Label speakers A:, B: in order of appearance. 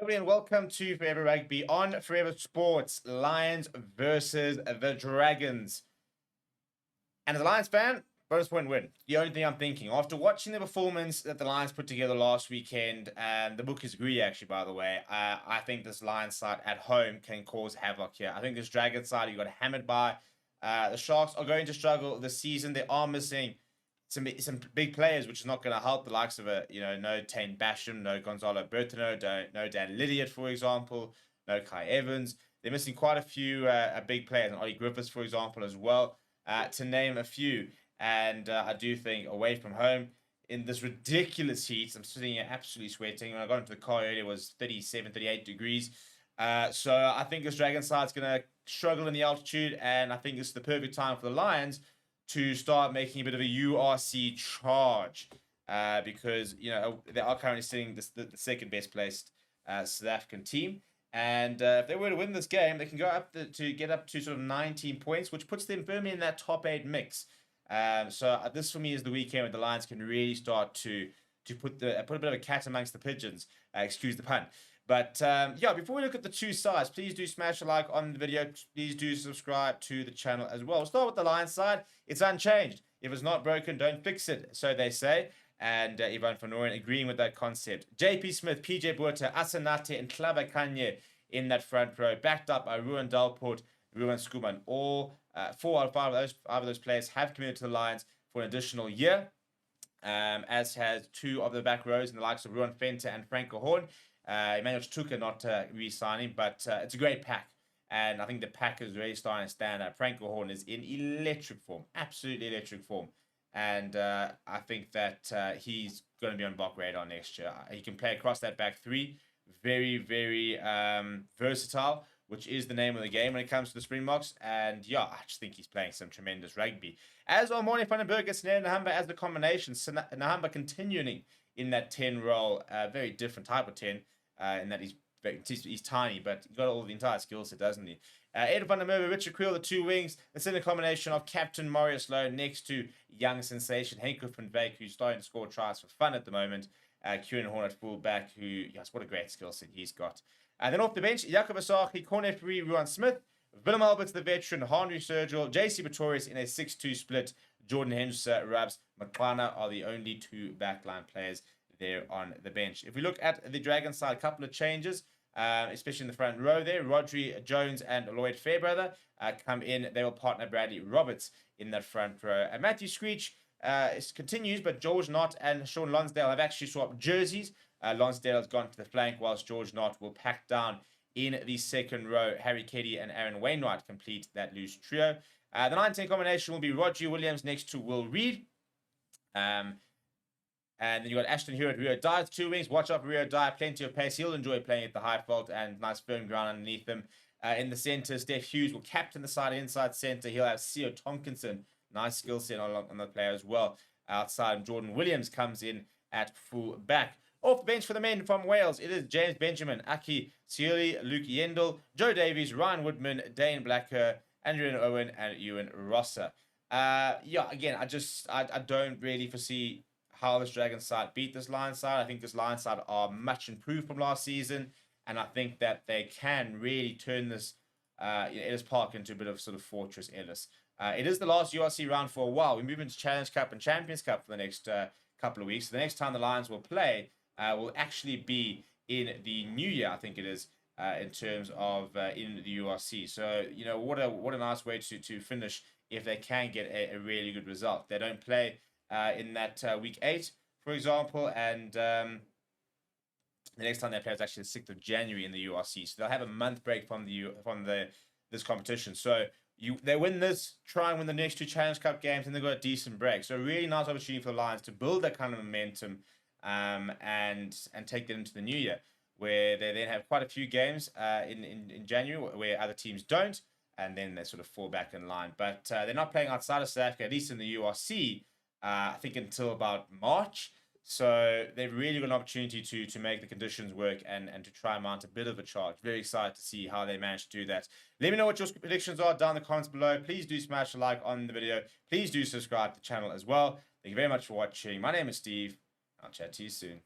A: everybody, and welcome to Forever Rugby on Forever Sports. Lions versus the Dragons. And as a Lions fan, bonus point win. The only thing I'm thinking, after watching the performance that the Lions put together last weekend, and the book is Currie actually, by the way, I think this Lions side at home can cause havoc here. I think this Dragons side, you got hammered by. The Sharks are going to struggle this season. They are missing some big players, which is not going to help the likes of no Tane Basham, no Gonzalo Bertino, no Dan Lydiard, for example, no Kai Evans. They're missing quite a few big players, and Ollie Griffiths, for example, as well, to name a few. And I do think away from home in this ridiculous heat, I'm sitting here absolutely sweating. When I got into the car earlier, it was 37, 38 degrees. So I think this Dragon side's going to struggle in the altitude, and I think this is the perfect time for the Lions to start making a bit of a URC charge, because they are currently sitting the second best placed South African team, and if they were to win this game, they can go up to get up to sort of 19 points, which puts them firmly in that top 8 mix. So this for me is the weekend where the Lions can really start to put a bit of a cat amongst the pigeons. Excuse the pun. But yeah, before we look at the two sides, please do smash a like on the video. Please do subscribe to the channel as well. We'll start with the Lions side. It's unchanged. If it's not broken, don't fix it, so they say. And Ivan van Ooyen agreeing with that concept. JP Smith, PJ Botha, Asanate, and Klava Kanye in that front row, backed up by Ruan Dalport, Ruan Skuman. All 4 out of 5 of those players have committed to the Lions for an additional year, as has 2 of the back rows in the likes of Ruan Venter and Franco Horn. Emmanuel Tuka not re-signing, but it's a great pack. And I think the pack is really starting to stand out. Franco Horn is in electric form, absolutely electric form. And I think that he's going to be on Bok radar next year. He can play across that back 3. Very, very versatile, which is the name of the game when it comes to the Springboks. And yeah, I just think he's playing some tremendous rugby. As well, Morning Vandenberg gets Nahamba as the combination. So Nahamba continuing in that 10 role, very different type of 10. In that he's tiny, but he's got all the entire skill set, doesn't he? Ed van der Merwe, Richard Creel, the 2 wings. It's in a combination of Captain Marius Lowe next to young sensation Henko van Wyk, who's starting to score tries for fun at the moment. Kieran Horn at fullback, who, yes, what a great skill set he's got. And then off the bench, Jacob Asaki, Corne Free, Ruan Smith, Willem Alberts, the veteran, Henry Sergio, JC Pretorius in a 6-2 split. Jordan Henderson, Rabs Makwana are the only 2 backline players there on the bench. If we look at the Dragon side, a couple of changes, especially in the front row there. Rodri Jones and Lloyd Fairbrother come in. They will partner Bradley Roberts in that front row. And Matthew Screech continues, but George Knott and Sean Lonsdale have actually swapped jerseys. Lonsdale has gone to the flank, whilst George Knott will pack down in the second row. Harry Keddy and Aaron Wainwright complete that loose trio. The 19 combination will be Roger Williams next to Will Reid. And then you got Ashton Hewitt, Rio Dyer, 2 wings. Watch out for Rio Dyer, plenty of pace. He'll enjoy playing at the high fault and nice firm ground underneath him. In the centre, Steph Hughes will captain the side inside centre. He'll have Theo Tomkinson, nice skill set on the player as well. Outside, Jordan Williams comes in at full back. Off the bench for the men from Wales, it is James Benjamin, Aki Sealy, Luke Yendel, Joe Davies, Ryan Woodman, Dane Blacker, Andrew Owen, and Ewan Rosser. Yeah, again, I don't really foresee how this Dragon side beat this Lion side. I think this Lion side are much improved from last season, and I think that they can really turn this Ellis Park into a bit of sort of Fortress Ellis. It is the last URC round for a while. We move into Challenge Cup and Champions Cup for the next couple of weeks. So the next time the Lions will play will actually be in the new year, I think it is, in terms of in the URC. So, what a nice way to finish if they can get a really good result. They don't play in that week 8, for example, and the next time they play is actually the 6th of January in the URC. So they'll have a month break from this competition. So they win this, try and win the next 2 Challenge Cup games, and they've got a decent break. So a really nice opportunity for the Lions to build that kind of momentum and take that into the new year, where they then have quite a few games in January where other teams don't, and then they sort of fall back in line. But they're not playing outside of South Africa, at least in the URC, I think until about March. So they've really got an opportunity to make the conditions work and to try and mount a bit of a charge. Very excited to see how they manage to do that. Let me know what your predictions are down in the comments below. Please do smash a like on the video. Please do subscribe to the channel as well. Thank you very much for watching. My name is Steve. I'll chat to you soon.